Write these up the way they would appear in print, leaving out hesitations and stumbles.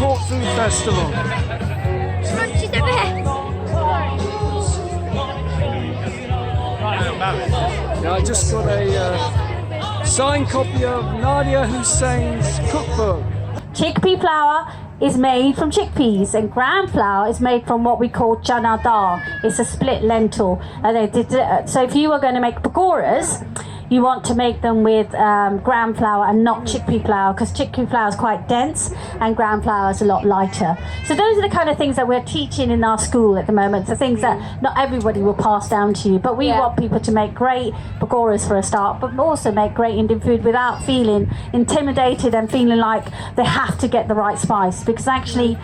Court Food Festival. She's over here. Yeah, I just got a signed copy of Nadiya Hussain's cookbook. Chickpea flour is made from chickpeas, and gram flour is made from what we call chana dal. It's a split lentil. So if you were going to make pakoras, you want to make them with gram flour and not chickpea flour, because chickpea flour is quite dense and gram flour is a lot lighter. So those are the kind of things that we're teaching in our school at the moment, the things that not everybody will pass down to you, but we want people to make great pakoras for a start, but also make great Indian food without feeling intimidated and feeling like they have to get the right spice, because actually,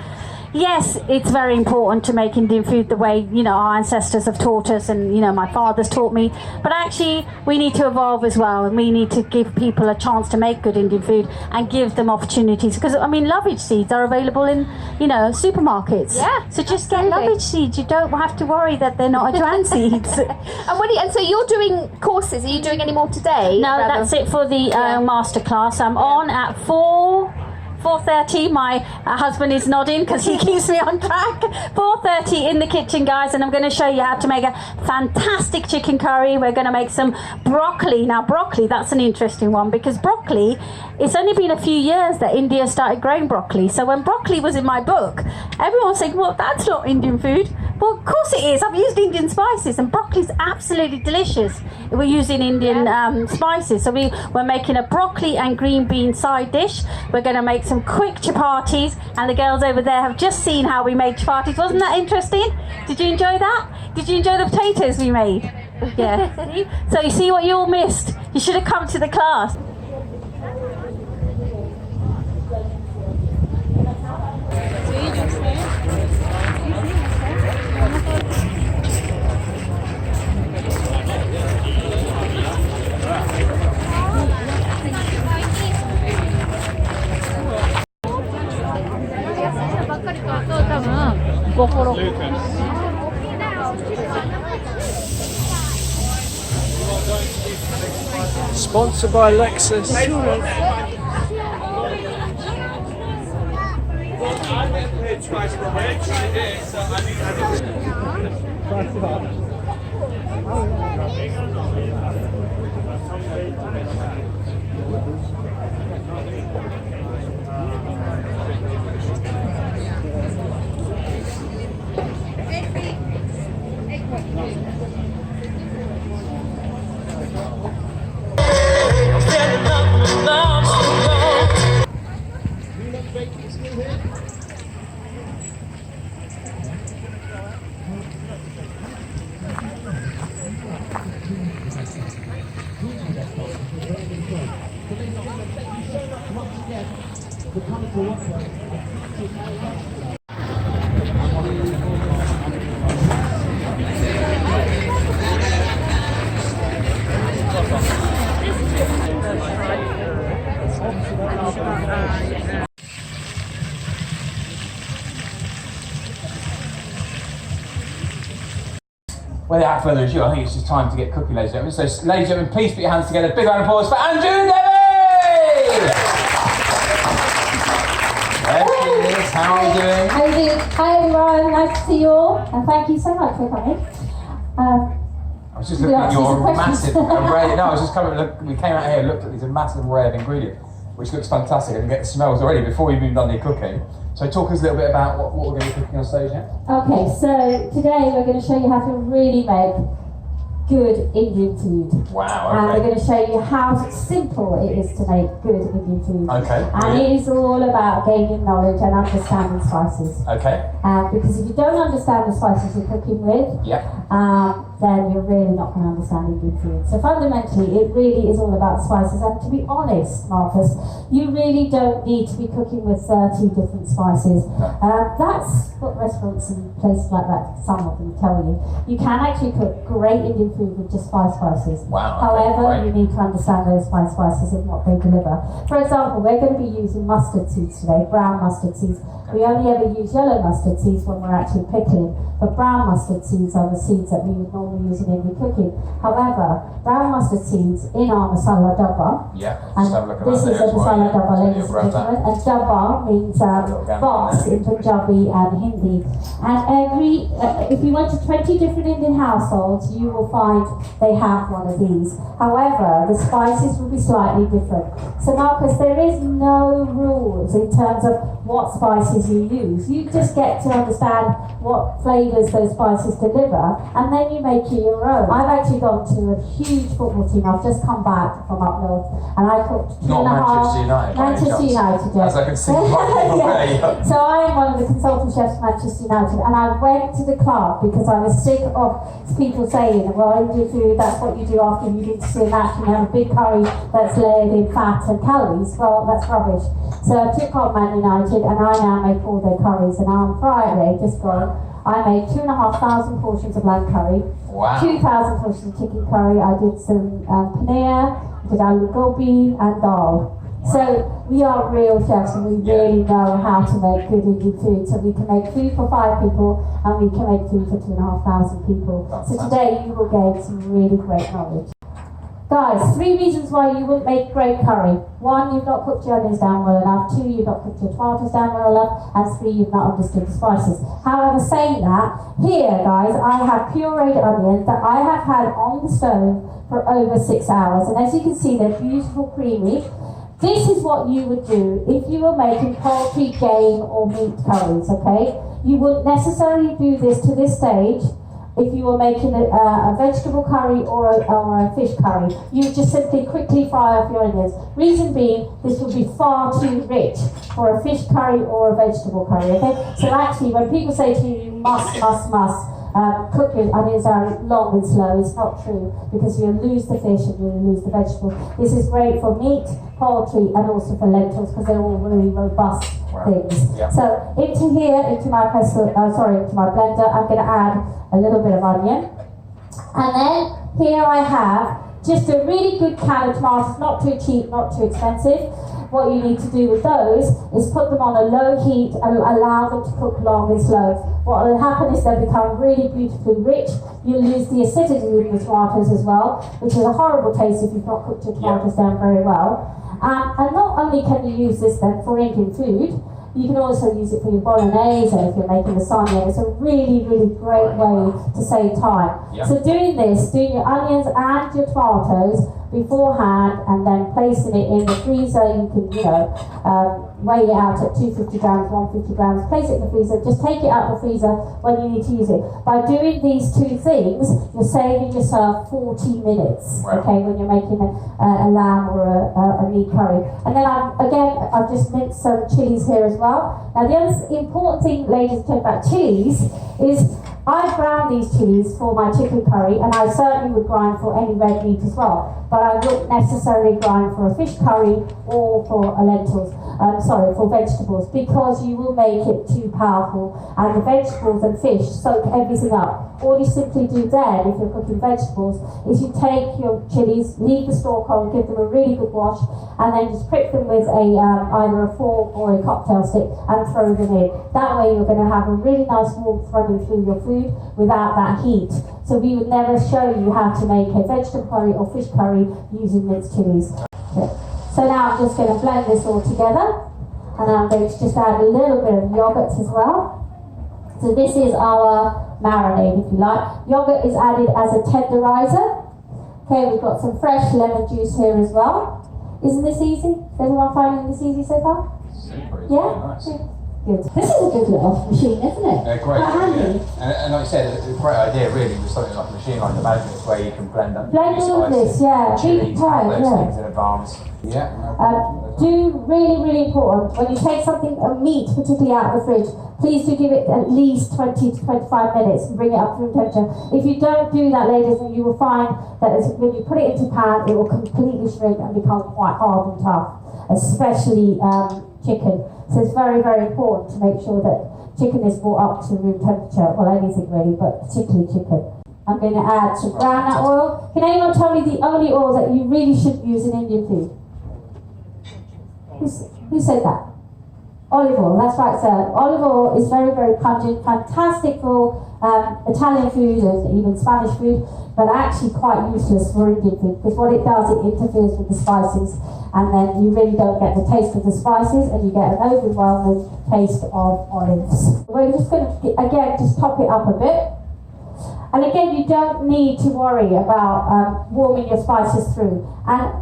yes, it's very important to make Indian food the way, you know, our ancestors have taught us, and, you know, my father's taught me, but actually we need to evolve as well, and we need to give people a chance to make good Indian food and give them opportunities, because I mean, lovage seeds are available in, you know, supermarkets. Yeah, so just get lovage seeds. You don't have to worry that they're not Ajwain seeds. And so you're doing courses. Are you doing any more today? No, that's it for the masterclass. I'm on at 4:30. My husband is nodding because he keeps me on track. 4:30 in the kitchen, guys, and I'm going to show you how to make a fantastic chicken curry. We're going to make some broccoli. Now, broccoli, that's an interesting one, because broccoli, it's only been a few years that India started growing broccoli. So when broccoli was in my book, everyone was saying, well, that's not Indian food. Well, of course it is. I've used Indian spices, and broccoli's absolutely delicious. We're using Indian spices. So we're making a broccoli and green bean side dish. We're going to make some quick chapatis, and the girls over there have just seen how we made chapatis. Wasn't that interesting? Did you enjoy that? Did you enjoy the potatoes we made? Yeah. So you see what you all missed? You should have come to the class. Sponsored by Lexus. Without further ado, I think it's just time to get cooking, ladies and gentlemen. So, ladies and gentlemen, please put your hands together. Big round of applause for Anjula Devi! There she is. How are you doing? How are you doing? Hi everyone, nice to see you all, and thank you so much for coming. I was just looking at your massive array. No, I was just coming. We came out here and looked at these massive array of ingredients, which looks fantastic, and get the smells already before we've even done the cooking. So talk us a little bit about what we're going to be cooking on stage now. Okay, so today we're going to show you how to really make good Indian food. Wow, And okay. we're going to show you how simple it is to make good Indian food. Okay. And it is all about gaining knowledge and understanding spices. Okay. Because if you don't understand the spices you're cooking with, then you're really not going to understand Indian food. So fundamentally, it really is all about spices. And to be honest, Marcus, you really don't need to be cooking with 30 different spices. That's what restaurants and places like that, some of them tell you. You can actually cook great Indian food with just 5 spices. Wow. However, you need to understand those 5 spices and what they deliver. For example, we're going to be using mustard seeds today, brown mustard seeds. We only ever use yellow mustard seeds when we're actually pickling, but brown mustard seeds are the seeds that we would normally use in Indian cooking. However, brown mustard seeds in our masala dabba, and this is a masala dabba, ladies and gentlemen, and dabba means box in Punjabi and Hindi. And if you went to 20 different Indian households, you will find they have one of these. However, the spices will be slightly different. So Marcus, there is no rules in terms of what spices you use. You just get to understand what flavours those spices deliver, and then you make it your own. I've actually gone to a huge football team. I've just come back from up north, and I cooked 2.5. Manchester United, yes. As I can see right yeah. So I am one of the consultant chefs for Manchester United, and I went to the club because I was sick of people saying, well, Indian food, that's what you do after you need to see a match, and you have a big curry that's layered in fat and calories. Well, that's rubbish. So I took on Man United, and I now make all their curries, and on Friday, just gone, I made 2,500 portions of lamb curry, 2,000 portions of chicken curry, I did some paneer, did aloo gobi and dal. So we are real chefs, and we really know how to make good Indian food. So we can make food for 5 people, and we can make food for 2,500 people. So today you will gain some really great knowledge. Guys, 3 reasons why you wouldn't make great curry. 1, you've not cooked your onions down well enough. 2, you've not cooked your tomatoes down well enough. And 3, you've not understood the spices. However, saying that, here, guys, I have pureed onions that I have had on the stove for over 6 hours. And as you can see, they're beautiful, creamy. This is what you would do if you were making poultry, game, or meat curries, okay? You wouldn't necessarily do this to this stage if you were making a vegetable curry or a fish curry. You just simply quickly fry off your onions. Reason being, this would be far too rich for a fish curry or a vegetable curry, okay? So actually, when people say to you, you must cook your onions down long and slow, it's not true, because you'll lose the fish and you'll lose the vegetable. This is great for meat, poultry, and also for lentils, because they're all really robust things. So into my blender, I'm going to add a little bit of onion, and then here I have just a really good can of tomatoes, not too cheap, not too expensive. What you need to do with those is put them on a low heat and allow them to cook long and slow. What will happen is they'll become really beautifully rich. You'll lose the acidity in the tomatoes as well, which is a horrible taste if you've not cooked your tomatoes down very well. And not only can you use this then for Indian food, you can also use it for your bolognese, or if you're making lasagna. It's a really, really great way to save time. So doing your onions and your tomatoes beforehand, and then placing it in the freezer, you can, weigh it out at 250 grams, 150 grams, place it in the freezer, just take it out of the freezer when you need to use it. By doing these 2 things, you're saving yourself 40 minutes, okay, when you're making a lamb or a meat curry. And then I've just minced some chilies here as well. Now the other important thing, ladies and gentlemen, about chilies is I ground these chilies for my chicken curry, and I certainly would grind for any red meat as well. But I wouldn't necessarily grind for a fish curry or for for vegetables, because you will make it too powerful, and the vegetables and fish soak everything up. All you simply do then, if you're cooking vegetables, is you take your chilies, leave the stalk on, give them a really good wash, and then just prick them with either a fork or a cocktail stick and throw them in. That way you're going to have a really nice warmth running through your food without that heat. So we would never show you how to make a vegetable curry or fish curry using minced chilies. Okay. So now I'm just going to blend this all together, and I'm going to just add a little bit of yogurt as well. So this is our marinade, if you like. Yogurt is added as a tenderizer. Okay, we've got some fresh lemon juice here as well. Isn't this easy? Is everyone finding this easy so far? Super easy. Yeah? Nice. Good. This is a good little machine, isn't it? Great. Handy. And like you said, it's a great idea really with something like a machine like the Magnets, where you can blend up all of this, chilies, yeah. things in advance. Do really, really important, when you take something, a meat particularly out of the fridge, please do give it at least 20 to 25 minutes and bring it up to room temperature. If you don't do that, ladies, you will find that when you put it into pan, it will completely shrink and become quite hard and tough, especially chicken. So it's very, very important to make sure that chicken is brought up to room temperature. Well, anything really, but particularly chicken. I'm going to add some groundnut oil. Can anyone tell me the only oil that you really should use in Indian food? Who said that? Olive oil, that's right, sir. Olive oil is very, very pungent, fantastic for Italian food and even Spanish food, but actually quite useless for Indian food, because what it does, it interferes with the spices, and then you really don't get the taste of the spices, and you get an overwhelming taste of olives. We're just going to, again, just top it up a bit. And again, you don't need to worry about warming your spices through. And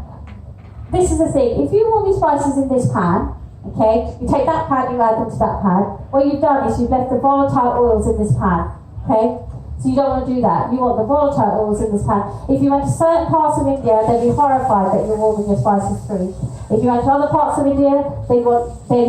this is the thing, if you warm your spices in this pan, okay, you take that pan, you add them to that pan, what you've done is you've left the volatile oils in this pan, okay? So you don't want to do that. You want the volatile oils in this pan. If you went to certain parts of India, they'd be horrified that you're warming your spices through. If you went to other parts of India, they'd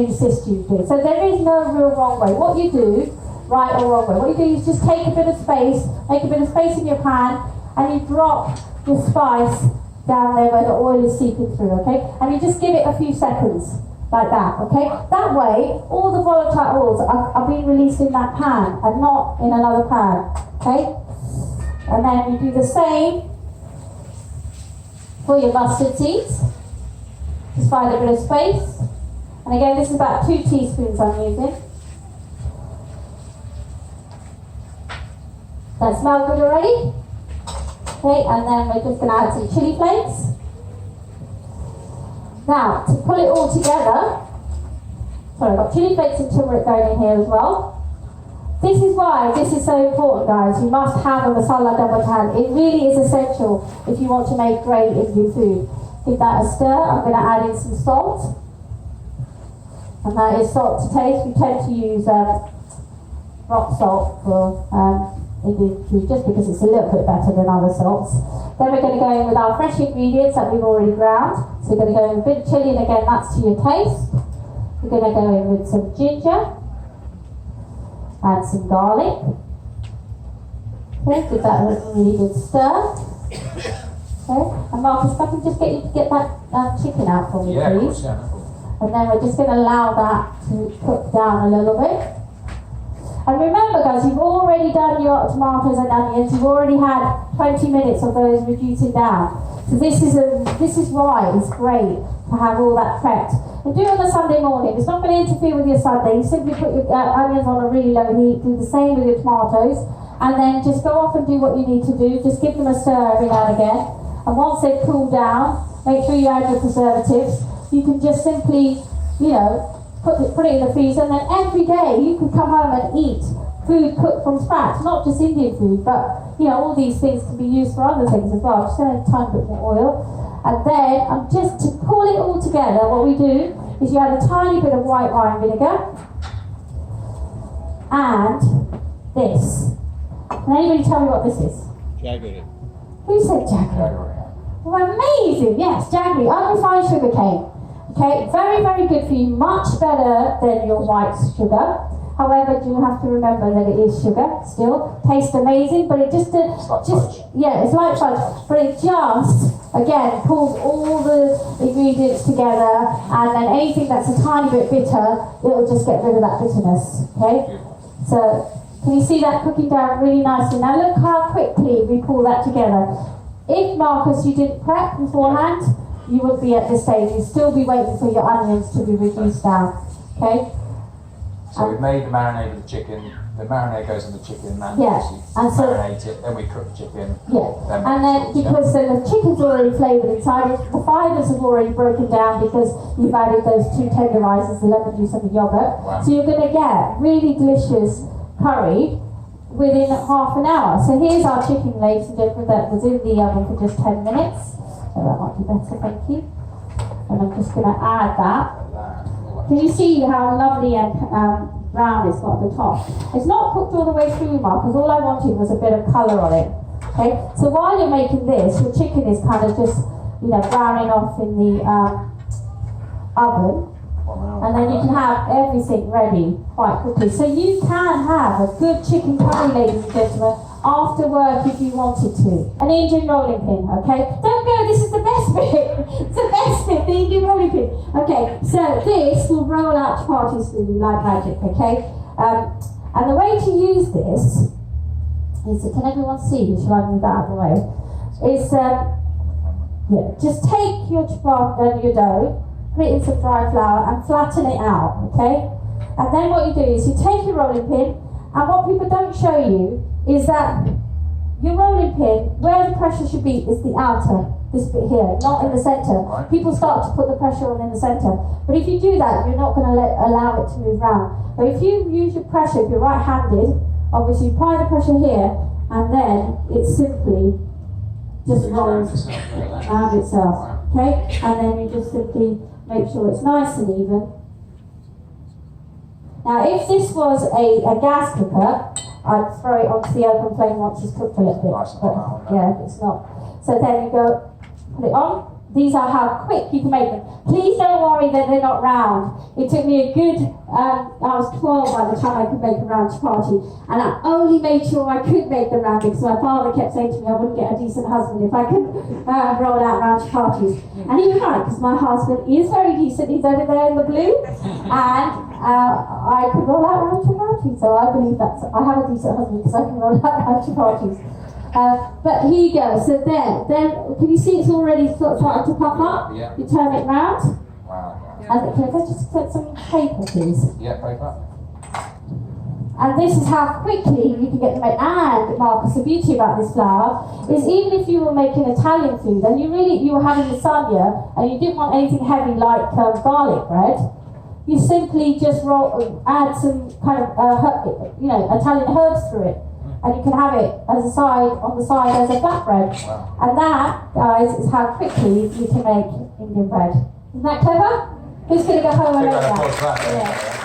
insist you do. So there is no real wrong way. What you do, right or wrong way, what you do is just take a bit of space, make a bit of space in your pan, and you drop your spice down there where the oil is seeping through, okay? And you just give it a few seconds. Like that, okay? That way, all the volatile oils are being released in that pan and not in another pan, okay? And then you do the same for your mustard seeds. Just find a bit of space. And again, this is about 2 teaspoons I'm using. That smells good already? Okay, and then we're just going to add some chili flakes. Now, to pull it all together, sorry, I've got chili flakes and turmeric going in here as well. This is why this is so important, guys. You must have a masala double tan. It really is essential if you want to make great Indian food. Give that a stir. I'm going to add in some salt. And that is salt to taste. We tend to use rock salt for Indian food just because it's a little bit better than other salts. Then we're going to go in with our fresh ingredients that we've already ground. So we're going to go in with a bit of chilli, and again, that's to your taste. We're going to go in with some ginger and some garlic. Okay, give that a really good stir. Okay, and Marcus, if I can just get you to get that chicken out for me, please. Of course, yeah. And then we're just going to allow that to cook down a little bit. And remember, guys, you've already done your tomatoes and onions. You've already had 20 minutes of those reducing down. So this is why it's great to have all that prepped. And do it on a Sunday morning. It's not going to interfere with your Sunday. You simply put your onions on a really low heat. Do the same with your tomatoes, and then just go off and do what you need to do. Just give them a stir every now and again. And once they've cooled down, make sure you add your preservatives. You can just simply, you know, put it in the freezer, and then every day you can come home and eat food cooked from scratch, not just Indian food, but you know, all these things can be used for other things as well. Just add a tiny bit more oil, and then just to pull it all together, what we do is you add a tiny bit of white wine vinegar and this. Can anybody tell me what this is? Jaggery. Who said jaggery? Well, amazing, yes, jaggery, unrefined sugar cane. Okay, very, very good for you, much better than your white sugar. However, do have to remember that it is sugar still. Tastes amazing, but it just yeah, it's like fudge. But it just, again, pulls all the ingredients together, and then anything that's a tiny bit bitter, it'll just get rid of that bitterness, okay? So, can you see that cooking down really nicely? Now look how quickly we pull that together. If, Marcus, you didn't prep beforehand, you would be at this stage. You'd still be waiting for your onions to be reduced down, okay? So we've made the marinade of the chicken. The marinade goes on the chicken, and Yeah, and so marinate it. Then we cook the chicken. yeah, and then because the chicken's already flavoured inside it, the fibres have already broken down because you've added those 2 tenderizers, the lemon juice and the yogurt. Wow. So you're going to get really delicious curry within half an hour. So here's our chicken, ladies and gentlemen, that was in the oven for just 10 minutes. So that might be better, thank you. And I'm just going to add that. Can you see how lovely and brown it's got at the top? It's not cooked all the way through, Mark, because all I wanted was a bit of colour on it. Okay, so while you're making this, your chicken is kind of just, you know, browning off in the oven. And then you can have everything ready quite quickly. So you can have a good chicken curry, ladies and gentlemen, after work if you wanted to. An Indian rolling pin, okay? Don't go, this is the best bit. It's the best bit, the Indian rolling pin. Okay, so this will roll out to parties for you like magic, okay? And the way to use this is, can everyone see? Shall I move that out of the way? Is, yeah, just take your dough, put it in some dry flour and flatten it out, okay? And then what you do is you take your rolling pin, and what people don't show you is that your rolling pin, where the pressure should be, is the outer, this bit here, not in the centre. Right. People start to put the pressure on in the centre, but if you do that, you're not going to allow it to move round. But if you use your pressure, if you're right-handed, obviously you apply the pressure here, and then it simply just rolls around itself, okay? And then you just simply make sure it's nice and even. Now, if this was a gas cooker, I'd throw it onto the open flame once it's cooked a little bit. But yeah, it's not. So then you go, put it on. These are how quick you can make them. Please don't worry that they're not round. It took me a good, I was 12 by the time I could make a round chapati. And I only made sure I could make them round because my father kept saying to me I wouldn't get a decent husband if I could roll out round chapatis. And he was right, because my husband is very decent. He's over there in the blue. And I could roll out round chapatis. So I believe I have a decent husband because I can roll out round chapatis. But here you go. So then can you see it's already starting to puff up? Yeah. You turn it round. Wow. And can I just put some paper, please? Yeah, paper. And this is how quickly you can get them made. And Marcus, the beauty about this flour is even if you were making Italian food and you were having lasagna and you didn't want anything heavy like garlic bread, you simply just add some kind of Italian herbs through it. And you can have it as a side, on the side as a flatbread. Wow. And that, guys, is how quickly you can make Indian bread. Isn't that clever? Who's going to go home and make that? Yeah.